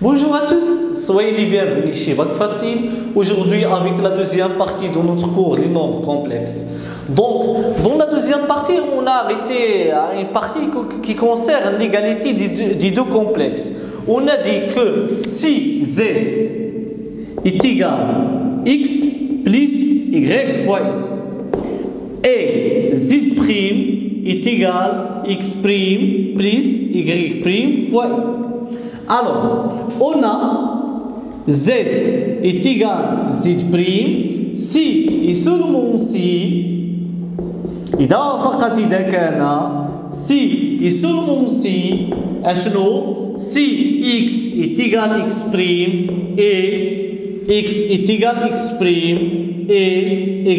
Bonjour à tous, soyez les bienvenus chez Bac Facile. Aujourd'hui avec la deuxième partie de notre cours des nombres complexes. Donc, dans la deuxième partie, on a arrêté à une partie qui concerne l'égalité des deux complexes. On a dit que si Z est égal à X plus Y fois et Z' est égal à X' plus Y' fois. Alors, on a Z est égal à Z' si et seulement si إذا فقط إذا كان si et seulement si أشنو si X est égal à X' et X est égal à X' et Y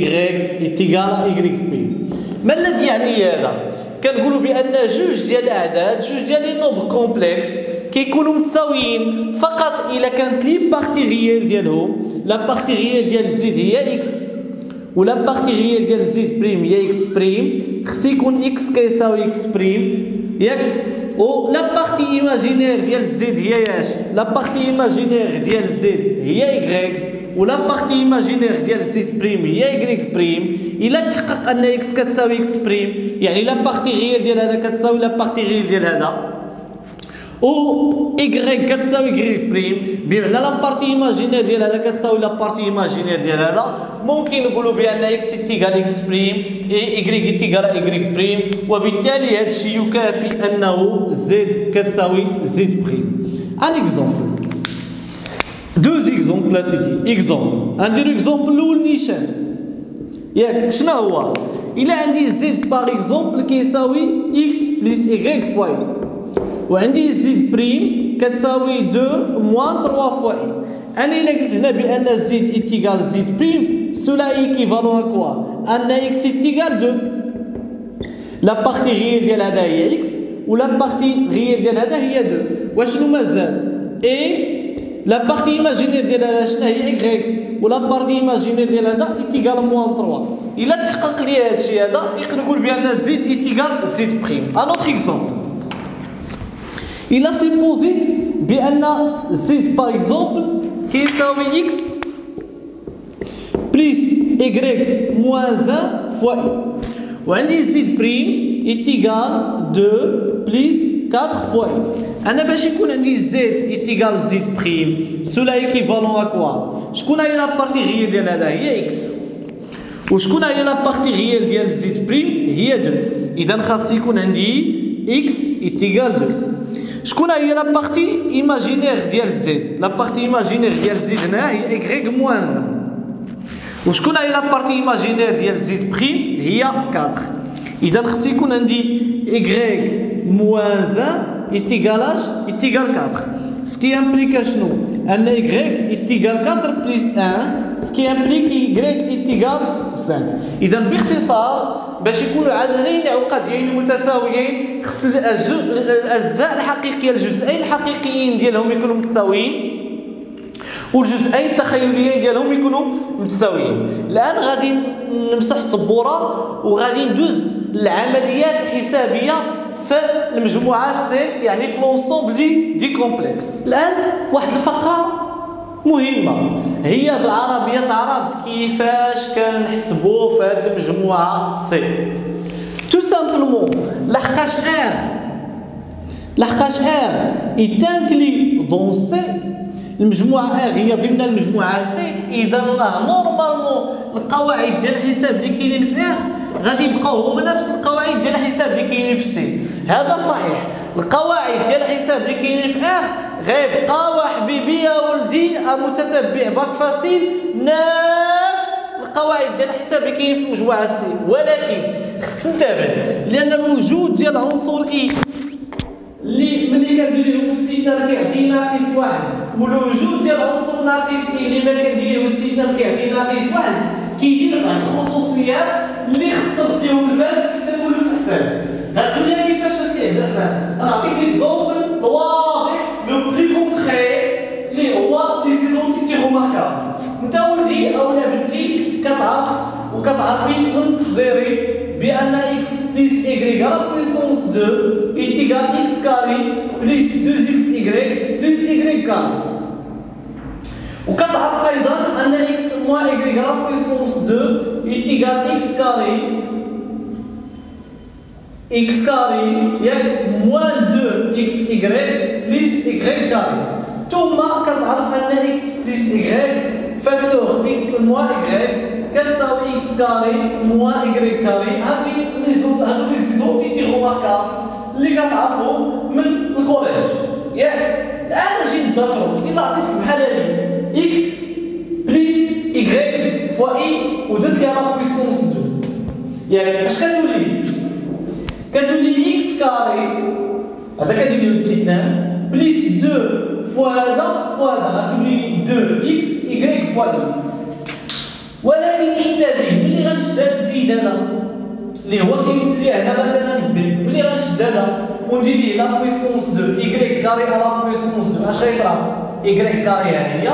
est égal à Y'. ما الذي يعني هذا؟ كنقولوا بأن جوج ديال الأعداد جوج ديال لي نومبر كومبلكس كيكونوا متساويين فقط إلا كانت لي بارتي ريال ديالهم لا بارتي ريال ديال زد هي إكس ولا بارتي ريال ديال زد بريم هي إكس بريم خص يكون إكس كيساوي إكس بريم ياك و لا بارتي إيماجينير ديال زد هي ياش لا بارتي إيماجينير ديال زد هي إكغيك ولا بارتي إيماجينير ديال زد بريم هي إكغيك بريم إلا تحقق أن إكس كتساوي إكس بريم يعني لا بارتي ريال ديال هذا كتساوي لا بارتي ريال ديال هذا و إكغيك كتساوي إكغيك بريم بمعنى لا بارتي إيماجينير ديال هذا كتساوي لا بارتي إيماجينير ديال هذا ممكن نقولوا بأن إكس تيغال إكس بريم إي إكغيك تيغال إكغيك بريم وبالتالي هذا الشيء يكافي أنه زد كتساوي زد بريم. ان إكزومبل دوز إكزومبل أسيدي إكزومبل نديرو إكزومبل الأول نيشان ياك شنو هو؟ إلا عندي زد باغ إكزومبل كيساوي إكس بلس إكغيك فوا وعندي زد بريم كتساوي 2 موان 3 فوا إي. أنا إلا قلت هنا بأن زد إتيغال زد بريم سولا إيكيفالون أ كوا؟ أن إكس إتيغال 2 لا بارتي ريال ديال هذا هي إكس ولا بارتي ريال ديال هذا هي 2 واشنو مازال؟ إي لا بارتي إيماجينير ديال هذا شنو هي إكغيك ولا بارتي إيماجينير ديال هذا إتيغال موان 3. إلا تحقق لي هذا الشيء هذا نقدر نقول بأن زد إتيغال زد بريم. أن أوتر إكزومبل إلا سيبوزيت بأن زد باغ إكزومبل كيساوي إكس بليس إكغيك موان 1 فوا إي وعندي زد بريم إتيغال 2 بليس 4 فوا إي. أنا باش يكون عندي زد إتيغال زد بريم سولا إيكيفالون أ كوا؟ شكون هي لا بارتي ريال ديال هذا هي إكس وشكون هي لا بارتي ريال ديال زد بريم هي 2 إذا خاص يكون عندي إكس إتيغال 2. شكون هي لا بارتي إيماجينير ديال زد؟ لا بارتي إيماجينير ديال زد هنا هي إكغيك موان 1 وشكون هي لا بارتي إيماجينير ديال زد بريم هي 4. إذا خص يكون عندي إكغيك موان 1 إتيغالاش إتيغال 4 سكي امبليك شنو؟ أن إكغيك إتيغال 4 بليس 1 سكي امبليك إكغيك إتيغال 5. إذا باختصار باش يكونوا عددين عقديين متساويين خص الأجزاء الحقيقية الجزئين الحقيقيين ديالهم يكونوا متساويين والجزئين التخيليين ديالهم يكونوا متساويين. الآن غادي نمسح السبورة وغادي ندوز العمليات الحسابية في المجموعة سي يعني في لونسومبل دي كومبلكس. الآن واحد الفقرة مهمة هي بالعربية تعرف كيفاش كنحسبوا في هذه المجموعة سي. تو سامبلومون لحقاش ار يتانكلي دون سي المجموعة ار هي ضمن المجموعة سي إذا نورمالمون القواعد ديال الحساب اللي كاينين في ار غادي يبقاو هما نفس القواعد ديال الحساب اللي كاينين في سي. هذا صحيح القواعد ديال الحساب اللي كاينين في ار غيبقى وحبيبي يا ولدي متتبع باك فاسيل نفس القواعد ديال الحساب اللي كاين في المجموعه سي ولكن خصك تنتبه لان الوجود ديال عنصر اي اللي ملي كندير له السينار كيعطي ناقص 1 والوجود ديال عنصر ناقص اي اللي ما كندير له السينار كيعطي ناقص 1 كيدير واحد الخصوصيات اللي خصك ترد لهم البال حتى تولف في حساب. غتقولي كيفاش السي عبد الرحمن؟ نعطيك ليكزومبل واضح لو بلي كونكري اللي هو لي زيدونتيتي روماركابل. انت ولدي اولا بنتي كتعرف وكتعرفي من تحضيري بأن x plus y à la puissance 2 est égal à x carré plus 2xy plus y carré. وكتعرف أيضا أن x moins y à la puissance 2 est égal à x carré ياك moins 2xy plus y carré. ثم كتعرف أن x plus y فاكتور x moins y كتساوي x carré moins y carré. هادو لي زيدونتيتي روماركابل اللي كتعرفهم من الكوليج ياك. الآن نجي نذكرو إلا عطيتك بحال هادي x plus y fois i ودرت ليها لا بويسونس 2 ياك اش كتولي x كاري هذا كنديرو الاستثناء بليس 2 فوا هذا غتولي 2x y فوا 2. ولكن انتبه ملي غنشد هذا الزيد هذا اللي هو كيمثل لي هنا مثلا ب ملي غنشد هذا وندير ليه لا بويسونس 2 y كاري على لا بويسونس 2 اش غيطرا y كاري ها هي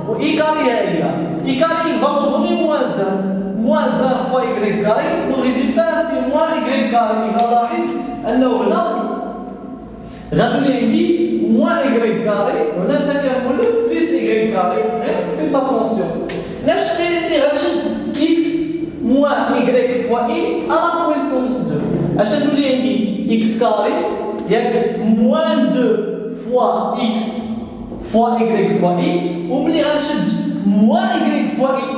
و i كاري ها هي. i كاري va me donner moins 1 fois y carré. Le résultat c'est moins y carré. إذا لاحظ أنه هنا غتولي عندي moins y carré وهنا تكامل بليس y carré. فيت اتونسيون نفس الشيء اللي غنشد x moins y fois i à la puissance 2 اش تولي عندي x carré ياك moins 2 fois x fois y fois i وملي غنشد moins y fois i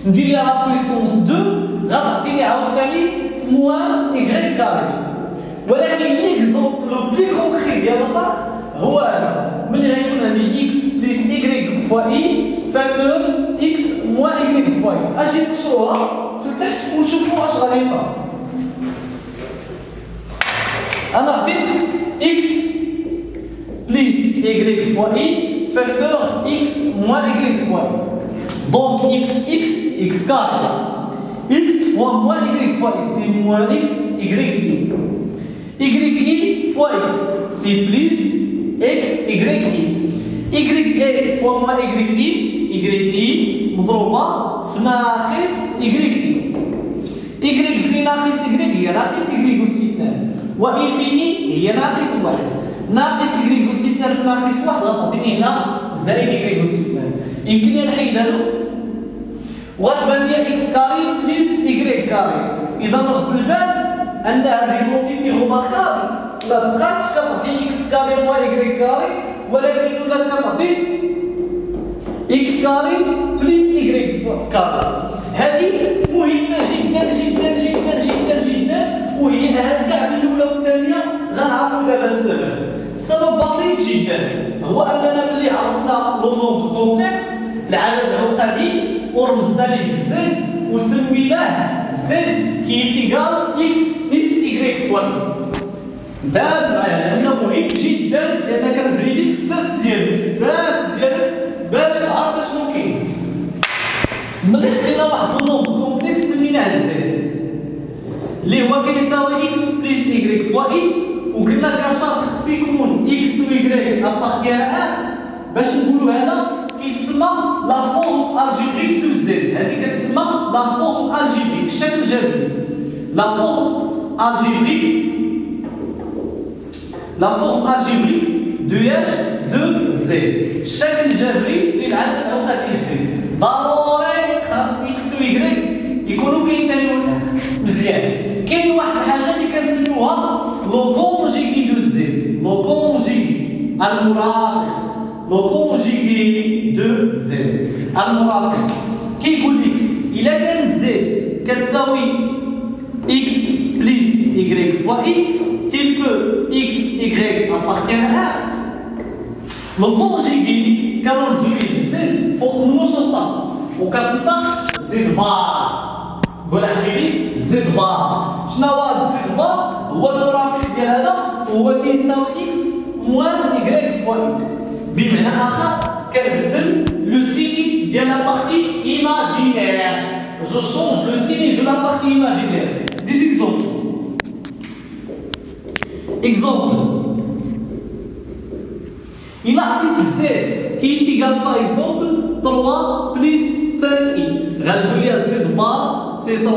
ندير لها لا بويسونس 2 غتعطيني عاوتاني موان y كاري. ولكن ليكزومبل لو بلي كونكري ديال الفرق هو هذا ملي غيكون عندي x بليس y فوا i فاكتور x موان y فوا i. اجي نقشروها في التحت ونشوفوا اش غادي يطرا. انا عطيتك x بليس y فوا i فاكتور x موان y فوا i. Donc x carré x fois moins y fois x c'est moins x y fois x c'est plus x y fois moins y مضروبة في ناقص y في ناقص y هي ناقص y أس 2 و i في i هي ناقص 1 ناقص y أس 2 في ناقص 1 غتعطيني هنا زائد y أس 2. يمكن لي نحيد هادو وغتبان لي اكس كاري بليس y كاري. اذا نرد البال ان هذه لونتيتي روماركابل ما بقاتش كتعطي اكس كاري موان y كاري ولكن ولات كتعطي اكس كاري بليس y كاري. هذه مهمه جدا جدا جدا جدا جدا وهي اهم كاع من الاولى والثانيه. غنعرفوا دابا السبب بسيط جدا هو اننا ملي عرفنا لو نومبر كومبلكس العدد العقدي ورمزنا ليه بالزد وسميناه زد كيتيكال اكس بليس y فوا دابا لانه مهم جدا لان كنبني ليك الساس ديالك باش تعرف اشنو كاين. ملي حطينا واحد النومبر كومبلكس سميناه زد اللي هو كيساوي اكس بليس y فوا اي وقلنا كشرط خص يكون اكس و y ابارتيان ا باش نقولوا هذا كيتسمى لا فورم الجبريك دو زد. هذه كتسمى لا فورم الجبريك الشكل الجبري لا فورم الجبريك دو اش دو زد الشكل الجبري للعدد العقدي زد. ضروري خاص اكس و y يكونوا كيتساويو مزيان. كاين واحد الحاجه اللي كنسميوها لو كونجيغي دو زد لو كونجيغي المرافق لو كونجيغي دو زد المرافق كيقول لك الا كان زد كتساوي x بليس y فوا i tel que x y appartient à r. لو كونجيغي كنرمزو ليه في زد فوق المشطه وكتطلق زد بار. قول حبيبي زد بار. شنو هو زد بار؟ هو المرافق ديال هذا وهو كيساوي x موان y فوا i. بمعنى آخر كنبدل لو سيني ديال لا بارتي إيماجينير. جو شونج لو سيني دو لا بارتي إيماجينير. دي زيكزومبل. إكزومبل إلا عطيت زد كيتيكال باغ إكزومبل 3 بليس 5 i غتقول لي زد بار سي 3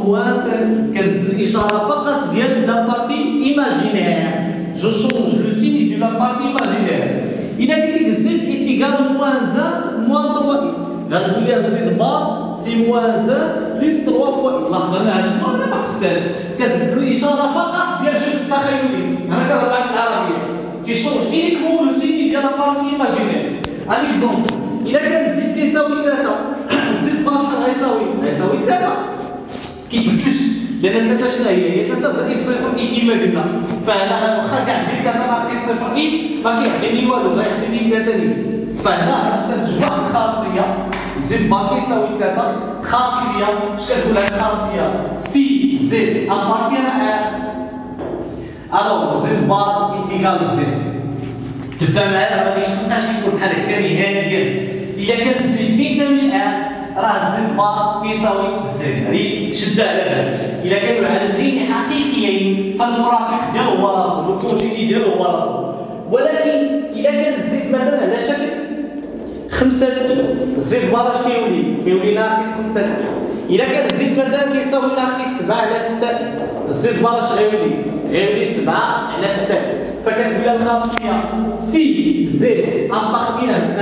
موان 5 كنبدل الاشاره فقط ديال لا بارتي ايماجينير جو شونج لو سيني ديال لا بارتي ايماجينير الا قلت لك زد ايتيغال موان زان موان 3 غتقول لي زد بار سي موان زان بليس 3 فوا لاحظ انا هذا المره ما قصتهاش كتبدل الاشاره فقط ديال جوج التخيلي انا كنهضر معاك بالعربيه تيشونج اونيكمون لو سيني ديال لا بارتي ايماجينير ان اكزومبل الا كان زد كيساوي 3 زد بار شحال غيساوي 3 كيتبدلش لان 3 شنو هي 3 زائد 0 اي كما قلنا فانا واخا كاع دير 3 ناقص 0 اي ما كيعطيني والو غيعطيني 3 نيت فهنا غنستنتج واحد الخاصيه زد بار كيساوي 3 خاصيه اش كتقول هاد الخاصيه سي زد ابارتيان الوغ زد بار ايتيغال زد تبدا معايا ما غاديش تبقاش يكون بحال هكا نهائيا الا كانت زد كينتمي راه زد بار كيساوي زد هادي شدها على بالك الا كانوا عددين حقيقيين فالمرافق ديالو هو راسو والكونجيني ديالو هو راسو ولكن الا كان زد مثلا على شكل 5 زد بار اش كيولي ناقص 5 الا كان زد مثلا كيساوي ناقص 7 على 6 زد بار اش غيولي 7 على 6 فكتقول الخاصيه سي زد ابارتيان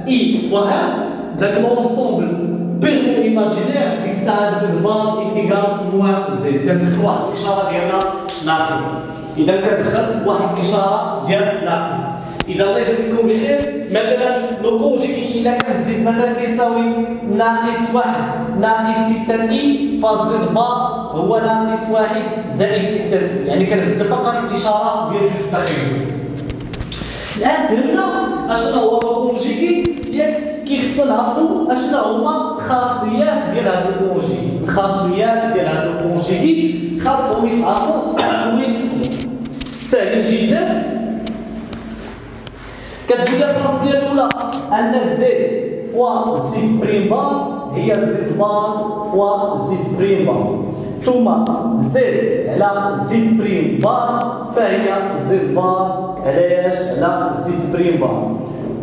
اي فوا داك لونسومبل بيرمو ايماجينير ديك الساعه زد بار ايتيغال موان زد كتدخل واحد الاشاره ديالنا ناقص اذا كتدخل واحد الاشاره ديال ناقص اذا الله يجازيكم بخير مثلا لو كونجيغي الا كان زد مثلا كيساوي ناقص 1 ناقص 6 اي فزد بار هو ناقص 1 زائد 6 يعني كنبدل فقط الاشاره ديال جوج التخيل الان فهمنا اشنو هو الكونجيغي ياك كيخصنا نعرفوا اشنو هما الخاصيات ديال هذا الكونجيغي الخاصيات ديال هذا الكونجيغي خاصهم يتعرفوا ويتفهموا سهل جدا كتقول الخاصيه الاولى ان زد فوا زد بريم بار هي زد بار فوا زد بريم بار ثم زد على زد بريم بار فهي زد بار علاش على زد بريم بار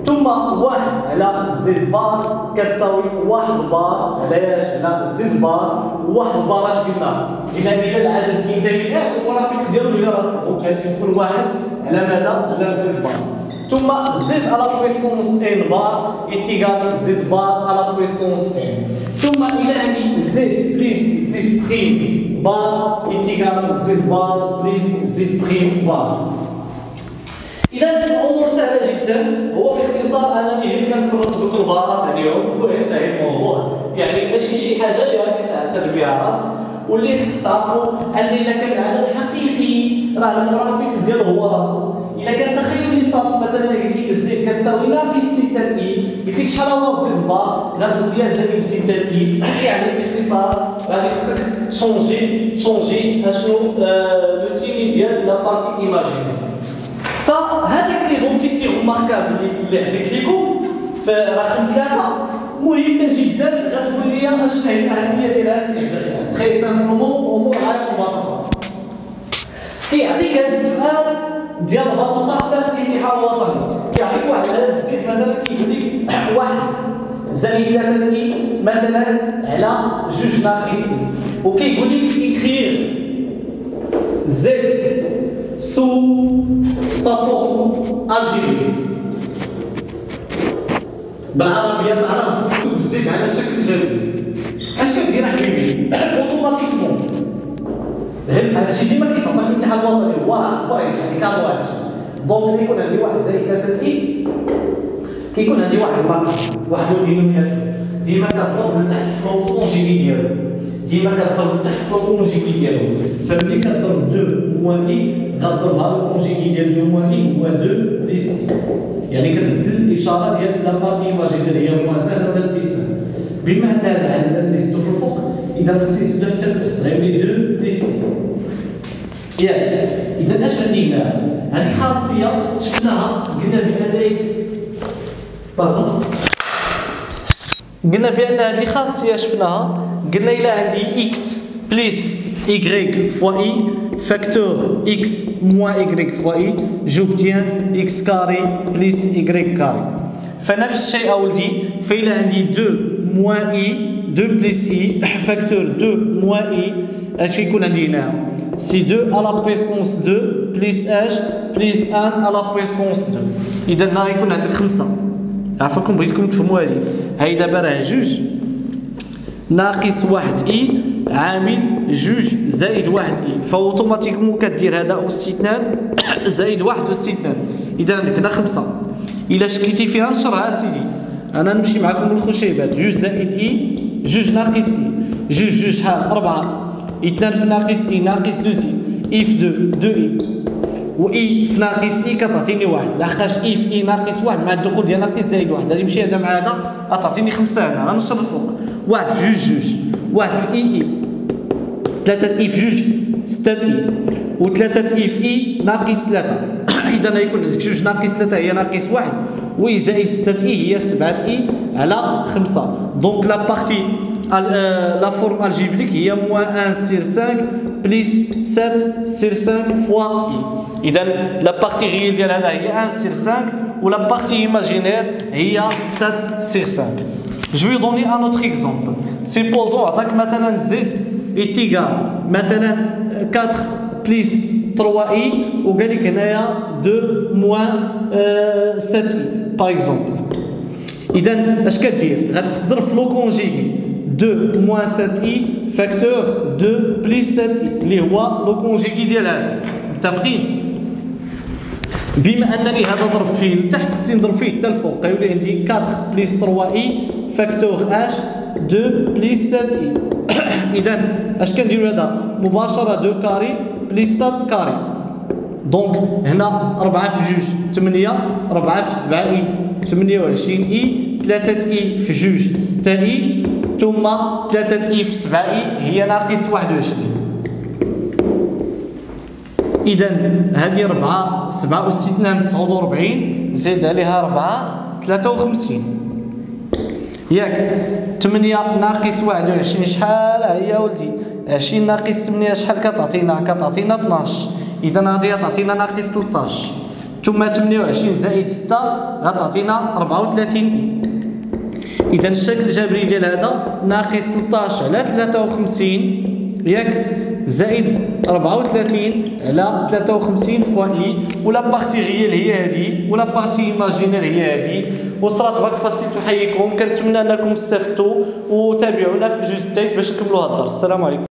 ثم 1 على زد بار كتساوي 1 بار علاش على زد بار 1 بار اش قلنا اذا الى العدد كينتمي المرافق ديالو هي راسو دونك تيكون 1 على ماذا على زد بار ثم زد على بويسونس ان بار ايتيغال زد بار على بويسونس ان ثم الى عندي زد بليس زد بريم بار ايتيغال زد بار بليس زد بريم بار اذا الامور سهله جدا هو باختصار انني غير كنفرض دوك البارات عليهم وينتهي الموضوع يعني ماشي شي حاجه اللي غادي تعتد بها راسك واللي خصك تعرفوا ان الا كان العدد حقيقي راه المرافق ديالو هو راسو الا كان تخيلي صافي مثلا قلت لك الزد كتساوي ناقص 6 اي قلت لك شحال هو الزد بار غتقول لي زائد 6 اي يعني باختصار غادي خصك تشونجي اشنو لو سيني ديال لا بارتي ايماجينير فهذاك لي بون تيتي رماركابل اللي عطيت لكم في رقم 3 مهمه جدا غتقول لي اشنو هي الاهميه ديالها الاستعداد تري سامبلومون امور عارف المنطقه كيعطيك هذا السؤال ديال البطاقه حتى في الامتحان الوطني كيعطيك واحد العدد الزيت مثلا كيقول لك 1 زائد 3 اي مثلا على 2 ناقص اي وكيقول لك اكرير زد سو صفو الجيري بالعربيه مكتوب زد على الشكل الجدول اش كدير حبيبي اوتوماتيكمون هادشي ديما كيتعطى في الامتحان الوطني واحد يعني كامواج دونك يكون عندي 1 زائد 3 اي كيكون عندي واحد الرقم واحد الدينوميناتور ديما كضرب لتحت في الكونجيغي ديالو ديما كضرب لتحت في الكونجيغي ديالو فملي كضرب 2 موان اي غضربها الكونجيغي ديال 2 موان اي هو 2 بليس اي يعني كتبدل الاشاره ديال لا بارتي ايماجينير هي موان سهل ولا بليس بما ان هذا العدد اللي زدتو في الفوق اذا خصني نزيدو حتى في التحت غيولي 2 بليس اي ياك اذا اش عندي هنا هذه خاصيه شفناها قلنا بان اكس قلنا بان هذه خاصيه شفناها قلنا الى عندي اكس بليس y فوا اي فاكتور x moins y fois i j'obtiens x carré plus y carré فنفس الشيء اولدي فإلا عندي 2 moins i 2 plus i facteur 2 moins i اش يكون عندي هنا سي 2 à la puissance 2 plus h plus 1 à la puissance 2 اذا هنا يكون عندك 5 عفاكم بغيتكم تفهموا هذه هاي دابا راه 2 ناقص 1 اي عامل 2 زائد 1 اي فاوتوماتيكمون كدير هذا اس 2 زائد 1 اس 2 اذا عندك هنا 5 الا شكيتي فيها نشرها اسيدي انا نمشي معكم الخشيبات 2 زائد اي 2 ناقص اي 2 شحال 4 2 في ناقص اي ناقص 2 اي في 2 اي و اي في ناقص اي كتعطيني 1 لحقاش اي في اي ناقص 1 مع الدخول ديال ناقص زائد 1 هذه ماشي هذا مع هذا غتعطيني 5 هنا غنشر الفوق 1 في 2 1 في اي 3 اي في 2 6 اي و 3 اي في اي ناقص 3 اذا يكون عندك 2 ناقص 3 هي ناقص 1 و زائد 6 اي هي 7 اي على 5 دونك لا بارتي لا فورم الجبريك هي موان 1 سير 5 بليس 7 سير 5 فوا اي اذا لا بارتي ريال ديال هذا هي 1 سير 5 و لا بارتي ايماجينير هي 7 سير 5 جو في دوني ان اوتر اكزومبل سيبوزون عطاك مثلا زد ايتيغال مثلا 4 بليس 3 اي وقال لك هنايا 2 موان 7 اي باغ اكزومبل اذا اش كدير غتضرب في لو كونجيغي 2 موان 7 اي فاكتور 2 بليس 7 اي اللي هو لو كونجيغي ديال هذا متفقين بما انني هذا ضربت فيه لتحت خصني نضرب فيه حتى الفوق كيولي عندي 4 بليس 3 اي فاكتور اش 2 بليس 7 اي اذا اش كنديروا هذا مباشره 2 كاري بليس 7 كاري دونك هنا 4 في 2 8 4 في 7 اي 28 اي 3 اي في 2 6 اي ثم 3 اي في 7 اي هي ناقص 21 اذا هذه 4 7 أس 2 49 زيد عليها 4 53 ياك 8 ناقص 21 شحال هي ولدي 20 ناقص 8 شحال كتعطينا 12 اذا هذه تعطينا ناقص 13 ثم 28 زائد 6 غتعطينا 34 اذا الشكل الجبري ديال هذا ناقص 13 على 53 ياك زائد 34 على 53 فوا اي ولا بارتي ريال هي هذه ولا بارتي ايماجينير هي هذه وصرات باك فاسيل تحييكم كنتمنى انكم استفدتوا وتابعونا في الجزء الثالث باش نكملوا هذا الدرس السلام عليكم.